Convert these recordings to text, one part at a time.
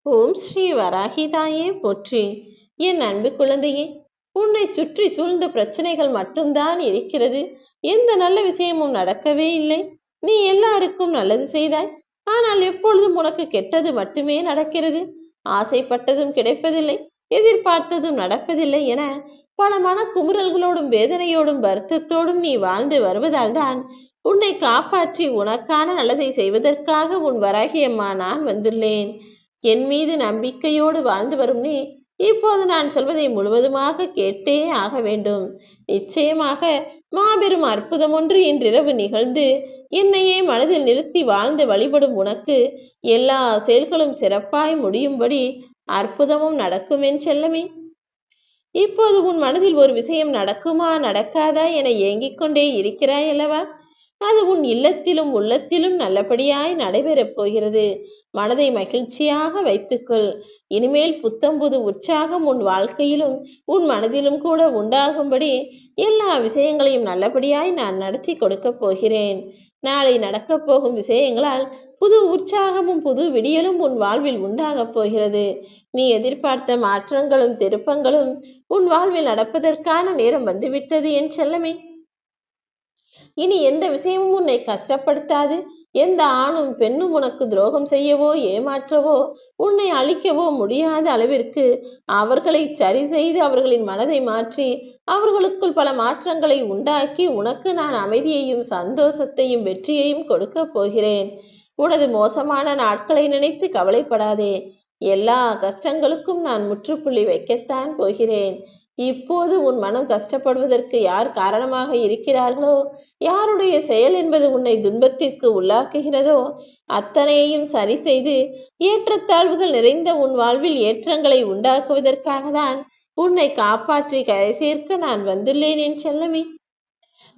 ஓம் ஸ்ரீ வராகிதாயே போற்றி. என் அன்பு குழந்தையே, உன்னை சுற்றி சூழ்ந்த பிரச்சனைகள் மட்டும்தான் இருக்கிறது. எந்த நல்ல விஷயமும் நடக்கவே இல்லை. நீ எல்லாருக்கும் நல்லது செய்தாய், ஆனால் எப்பொழுதும் உனக்கு கெட்டது மட்டுமே நடக்கிறது. ஆசைப்பட்டதும் கிடைப்பதில்லை, எதிர்பார்த்ததும் நடப்பதில்லை என பல மனக்குமுறல்களோடும் வேதனையோடும் வருத்தத்தோடும் நீ வாழ்ந்து வருவதால் தான் உன்னை காப்பாற்றி உனக்கான நல்லதை செய்வதற்காக உன் வராகியம்மா நான் வந்துள்ளேன். என் மீது நம்பிக்கையோடு வாழ்ந்து வரும் நீ இப்போது நான் சொல்வதை முழுவதுமாக கேட்டே ஆக வேண்டும். நிச்சயமாக மாபெரும் அற்புதம் ஒன்று இன்றிரவு நிகழ்ந்து என்னையே மனதில் நிறுத்தி வாழ்ந்து வழிபடும் உனக்கு எல்லா செயல்களும் சிறப்பாய் முடியும்படி அற்புதமும் நடக்கும் என் செல்லமே. இப்போது உன் மனதில் ஒரு விஷயம் நடக்குமா நடக்காதா என ஏங்கிக் கொண்டே இருக்கிறாய் அல்லவா? அது உன் இல்லத்திலும் உள்ளத்திலும் நல்லபடியாய் நடைபெறப் போகிறது. மனதை மகிழ்ச்சியாக வைத்துக்கொள். இனிமேல் புத்தம்புது உற்சாகம் உன் வாழ்க்கையிலும் உன் மனதிலும் கூட உண்டாகும்படி எல்லா விஷயங்களையும் நல்லபடியாய் நான் நடத்தி கொடுக்கப் போகிறேன். நாளை நடக்கப் போகும் விஷயங்களால் புது உற்சாகமும் புது விடியலும் உன் வாழ்வில் உண்டாகப் போகிறது. நீ எதிர்பார்த்த மாற்றங்களும் திருப்பங்களும் உன் வாழ்வில் நடப்பதற்கான நேரம் வந்துவிட்டது என் செல்லமே. இனி எந்த விஷயமும் உன்னை கஷ்டப்படுத்தாது. எந்த ஆணும் பெண்ணும் உனக்கு துரோகம் செய்யவோ ஏமாற்றவோ உன்னை அழிக்கவோ முடியாத அளவிற்கு அவர்களை சரி செய்து அவர்களின் மனதை மாற்றி அவர்களுக்குள் பல மாற்றங்களை உண்டாக்கி உனக்கு நான் அமைதியையும் சந்தோஷத்தையும் வெற்றியையும் கொடுக்க போகிறேன். உனது மோசமான நாட்களை நினைத்து கவலைப்படாதே. எல்லா கஷ்டங்களுக்கும் நான் முற்றுப்புள்ளி வைக்கத்தான் போகிறேன். இப்போது உன் மனம் கஷ்டப்படுவதற்கு யார் காரணமாக இருக்கிறார்களோ, யாருடைய செயல் என்பது உன்னை துன்பத்திற்கு உள்ளாக்குகிறதோ அத்தனையையும் சரி செய்து ஏற்றத்தாழ்வுகள் நிறைந்த உன் வாழ்வில் ஏற்றங்களை உண்டாக்குவதற்காக தான் உன்னை காப்பாற்றி கரை சேர்க்க நான் வந்துள்ளேன் என் செல்லமே.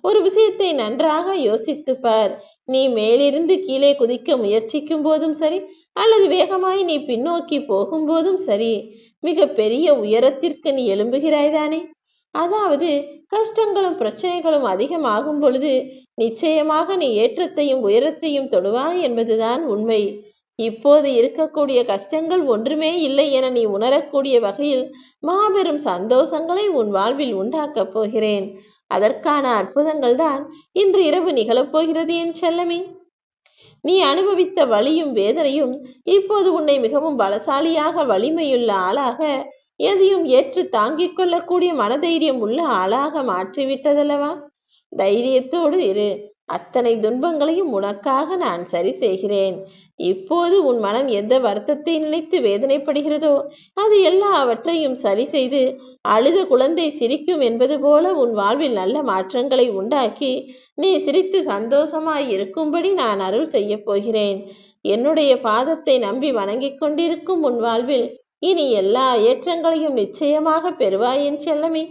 ஒரு விஷயத்தை நன்றாக யோசித்துப் பார். நீ மேலிருந்து கீழே குதிக்க முயற்சிக்கும் போதும் சரி, அல்லது வேகமாய் நீ பின்னோக்கி போகும்போதும் சரி, மிக பெரிய உயரத்திற்கு நீ எழும்புகிறாய்தானே. அதாவது கஷ்டங்களும் பிரச்சனைகளும் அதிகமாகும் பொழுது நிச்சயமாக நீ ஏற்றத்தையும் உயரத்தையும் தொடுவாய் என்பதுதான் உண்மை. இப்போது இருக்கக்கூடிய கஷ்டங்கள் ஒன்றுமே இல்லை என நீ உணரக்கூடிய வகையில் மாபெரும் சந்தோஷங்களை உன் வாழ்வில் உண்டாக்கப் போகிறேன். அதற்கான அற்புதங்கள் தான் இன்று இரவு நிகழப்போகிறது என் செல்லமே. நீ அனுபவித்த வலியும் வேதனையும் இப்போது உன்னை மிகவும் பலசாலியாக வலிமையுள்ள ஆளாக எதையும் ஏற்று தாங்கிக் கொள்ளக்கூடிய மனதைரியம் உள்ள ஆளாக மாற்றிவிட்டதல்லவா? தைரியத்தோடு இரு. அத்தனை துன்பங்களையும் உனக்காக நான் சரி செய்கிறேன். இப்போது உன் மனம் எந்த வருத்தத்தை நினைத்து வேதனைப்படுகிறதோ அது எல்லாவற்றையும் சரி செய்து அழுத குழந்தை சிரிக்கும் என்பது போல உன் வாழ்வில் நல்ல மாற்றங்களை உண்டாக்கி நீ சிரித்து சந்தோஷமாய் இருக்கும்படி நான் அருள் செய்ய போகிறேன். என்னுடைய பாதத்தை நம்பி வணங்கிக் கொண்டிருக்கும் உன் வாழ்வில் இனி எல்லா ஏற்றங்களையும் நிச்சயமாக பெறுவாய் என் செல்லமே.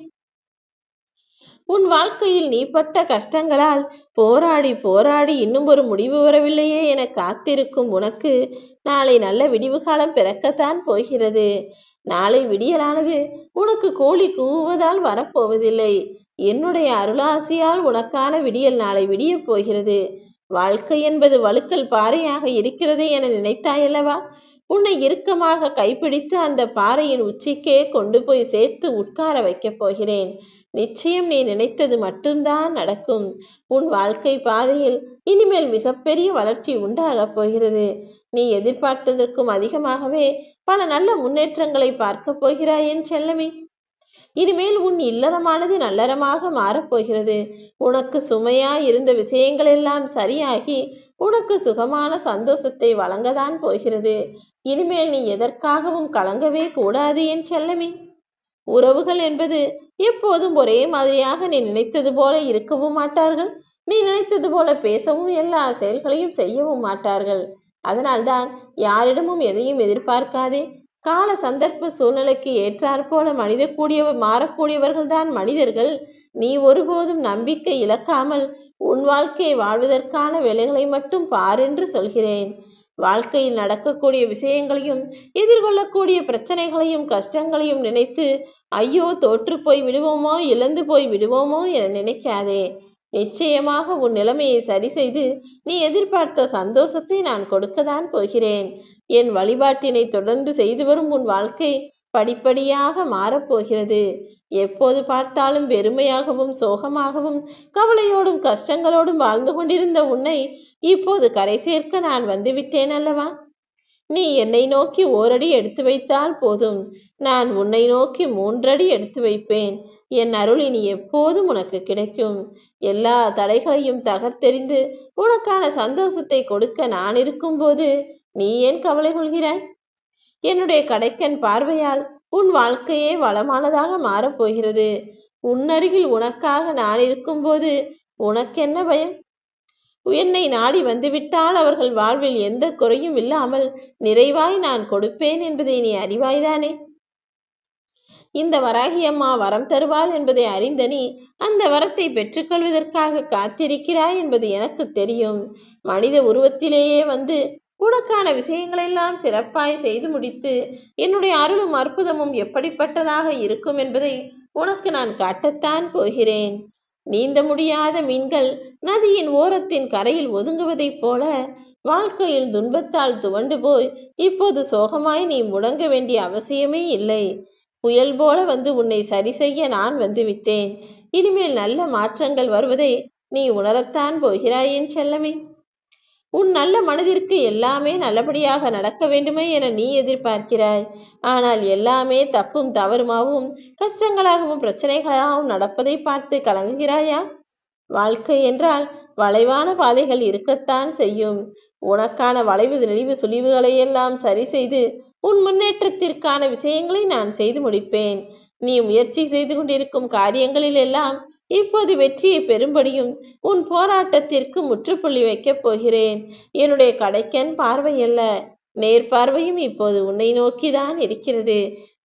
உன் வாழ்க்கையில் நீ பட்ட கஷ்டங்களால் போராடி போராடி இன்னும் ஒரு முடிவு வரவில்லையே என காத்திருக்கும் உனக்கு நாளை நல்ல விடிவு காலம் பிறக்கத்தான் போகிறது. நாளை விடியலானது உனக்கு கோழி கூவுவதால் வரப்போவதில்லை. என்னுடைய அருளாசியால் உனக்கான விடியல் நாளை விடியப் போகிறது. வாழ்க்கை என்பது வழுக்கல் பாறையாக இருக்கிறது என நினைத்தாயல்லவா? உன்னை இறுக்கமாக கைப்பிடித்து அந்த பாறையின் உச்சிக்கே கொண்டு போய் சேர்த்து உட்கார வைக்கப் போகிறேன். நிச்சயம் நீ நினைத்தது மட்டும்தான் நடக்கும். உன் வாழ்க்கை பாதையில் இனிமேல் மிகப்பெரிய வளர்ச்சி உண்டாகப் போகிறது. நீ எதிர்பார்த்ததற்கும் அதிகமாகவே பல நல்ல முன்னேற்றங்களை பார்க்க போகிறாய் என் செல்லமே. இனிமேல் உன் இல்லறமானது நல்லறமாக மாறப்போகிறது. உனக்கு சுமையா இருந்த விஷயங்கள் எல்லாம் சரியாகி உனக்கு சுகமான சந்தோஷத்தை வழங்கத்தான் போகிறது. இனிமேல் நீ எதற்காகவும் கலங்கவே கூடாது என் செல்லமே. உறவுகள் என்பது எப்போதும் ஒரே மாதிரியாக நீ நினைத்தது போல இருக்கவும் மாட்டார்கள். நீ நினைத்தது போல பேசவும் எல்லா செயல்களையும் செய்யவும் மாட்டார்கள். அதனால்தான் யாரிடமும் எதையும் எதிர்பார்க்காதே. கால சந்தர்ப்ப சூழ்நிலைக்கு ஏற்றாற் போல மாறக்கூடியவர்கள் தான் மனிதர்கள். நீ ஒருபோதும் நம்பிக்கை இழக்காமல் உன் வாழ்க்கையை வாழ்வதற்கான வேலைகளை மட்டும் பாரென்று சொல்கிறேன். வாழ்க்கையில் நடக்கக்கூடிய விஷயங்களையும் எதிர்கொள்ளக்கூடிய பிரச்சனைகளையும் கஷ்டங்களையும் நினைத்து ஐயோ தோற்று போய் விடுவோமோ இழந்து போய் விடுவோமோ என நினைக்காதே. நிச்சயமாக உன் நிலைமையை சரி செய்து நீ எதிர்பார்த்த சந்தோஷத்தை நான் கொடுக்கத்தான் போகிறேன். என் வழிபாட்டினை தொடர்ந்து செய்து வரும் உன் வாழ்க்கை படிப்படியாக மாறப்போகிறது. எப்போது பார்த்தாலும் வெறுமையாகவும் சோகமாகவும் கவலையோடும் கஷ்டங்களோடும் வாழ்ந்து கொண்டிருந்த உன்னை இப்போது கரை சேர்க்க நான் வந்துவிட்டேன் அல்லவா? நீ என்னை நோக்கி ஓரடி எடுத்து வைத்தால் போதும், நான் உன்னை நோக்கி 3 அடி எடுத்து வைப்பேன். என் அருள் இனி எப்போதும் உனக்கு கிடைக்கும். எல்லா தடைகளையும் தகர்த்தெறிந்து உனக்கான சந்தோஷத்தை கொடுக்க நான் இருக்கும்போது நீ ஏன் கவலை கொள்கிறாய்? என்னுடைய கடைக்கன் பார்வையால் உன் வாழ்க்கையே வளமானதாக மாறப்போகிறது. உன்னருகில் உனக்காக நான் இருக்கும்போது உனக்கென்ன பயம்? என்னை நாடி வந்துவிட்டால் அவர்கள் வாழ்வில் எந்த குறையும் இல்லாமல் நிறைவாய் நான் கொடுப்பேன் என்பதை நீ அறிவாய்தானே? இந்த வராகி அம்மா வரம் தருவாள் என்பதை அறிந்த நீ அந்த வரத்தை பெற்றுக்கொள்வதற்காக காத்திருக்கிறாய் என்பது எனக்கு தெரியும். மனித உருவத்திலேயே வந்து உனக்கான விஷயங்களெல்லாம் சிறப்பாய் செய்து முடித்து என்னுடைய அருளும் அற்புதமும் எப்படிப்பட்டதாக இருக்கும் என்பதை உனக்கு நான் காட்டத்தான் போகிறேன். நீந்த முடியாத மீன்கள் நதியின் ஓரத்தின் கரையில் ஒதுங்குவதைப் போல வாழ்க்கையில் துன்பத்தால் துவண்டு போய் இப்போது சோகமாய் நீ முடங்க வேண்டிய அவசியமே இல்லை. புயல் போல வந்து உன்னை சரி செய்ய நான் வந்துவிட்டேன். இனிமேல் நல்ல மாற்றங்கள் வருவதை நீ உணரத்தான் போகிறாய் என் செல்லமே. உன் நல்ல மனதிற்கு எல்லாமே நல்லபடியாக நடக்க வேண்டுமே என நீ எதிர்பார்க்கிறாய். ஆனால் எல்லாமே தப்பும் தவறுமாகவும் கஷ்டங்களாகவும் பிரச்சனைகளாகவும் நடப்பதை பார்த்து கலங்குகிறாயா? வாழ்க்கை என்றால் வளைவான பாதைகள் இருக்கத்தான் செய்யும். உனக்கான வளைவு நெளிவு சுழிவுகளையெல்லாம் சரி செய்து உன் முன்னேற்றத்திற்கான விஷயங்களை நான் செய்து முடிப்பேன். நீ முயற்சி செய்து கொண்டிருக்கும் காரியங்களில் எல்லாம் இப்போது வெற்றியை பெறும்படியும் உன் போராட்டத்திற்கு முற்றுப்புள்ளி வைக்கப் போகிறேன். என்னுடைய கடைக்கன் பார்வையல்ல, நேர்பார்வையும் இப்போது உன்னை நோக்கிதான் இருக்கிறது.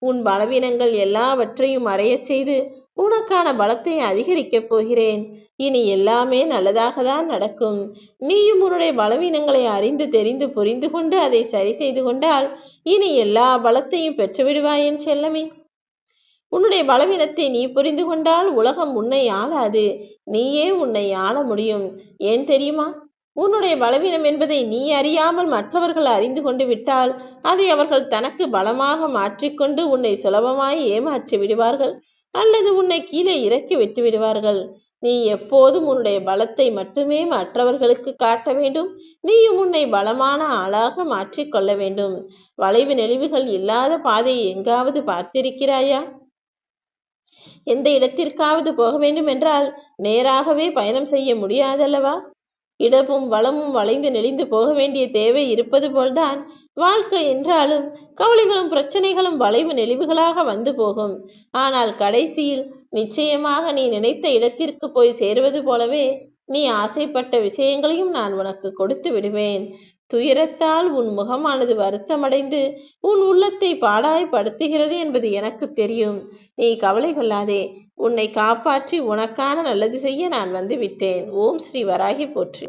உன் பலவீனங்கள் எல்லாவற்றையும் மறையச் செய்து உனக்கான பலத்தை அதிகரிக்கப் போகிறேன். இனி எல்லாமே நல்லதாக தான் நடக்கும். நீயும் உன்னுடைய பலவீனங்களை அறிந்து தெரிந்து புரிந்து கொண்டு அதை சரி செய்து கொண்டால் இனி எல்லா பலத்தையும் பெற்றுவிடுவாய் என் செல்லமே. உன்னுடைய பலவீனத்தை நீ புரிந்து கொண்டால் உலகம் உன்னை ஆளாது, நீயே உன்னை ஆள முடியும். ஏன் தெரியுமா? உன்னுடைய பலவீனம் என்பதை நீ அறியாமல் மற்றவர்கள் அறிந்து கொண்டு விட்டால் அதை அவர்கள் தனக்கு பலமாக மாற்றிக்கொண்டு உன்னை சுலபமாய் ஏமாற்றி விடுவார்கள் அல்லது உன்னை கீழே இறக்கி விட்டு விடுவார்கள். நீ எப்போதும் உன்னுடைய பலத்தை மட்டுமே மற்றவர்களுக்கு காட்ட வேண்டும். நீயும் உன்னை பலமான ஆளாக மாற்றிக்கொள்ள வேண்டும். வளைவு நெளிவுகள் இல்லாத பாதையை எங்காவது பார்த்திருக்கிறாயா? எந்த இடத்திற்காவது போக வேண்டும் என்றால் நேராகவே பயணம் செய்ய முடியாதல்லவா? இடமும் வளமும் வளைந்து நெளிந்து போக வேண்டிய தேவை இருப்பது போல்தான் வாழ்க்கை என்றாலும் கவலைகளும் பிரச்சனைகளும் வளைவு நெளிவுகளாக வந்து போகும். ஆனால் கடைசியில் நிச்சயமாக நீ நினைத்த இடத்திற்கு போய் சேருவது போலவே நீ ஆசைப்பட்ட விஷயங்களையும் நான் உனக்கு கொடுத்து விடுவேன். துயரத்தால் உன் முகமானது வருத்தமடைந்து உன் உள்ளத்தை பாடாய்படுத்துகிறது என்பது எனக்கு தெரியும். நீ கவலை கொள்ளாதே. உன்னை காப்பாற்றி உனக்கான நல்லது செய்ய நான் வந்து விட்டேன். ஓம் ஸ்ரீ வராகி போற்றி.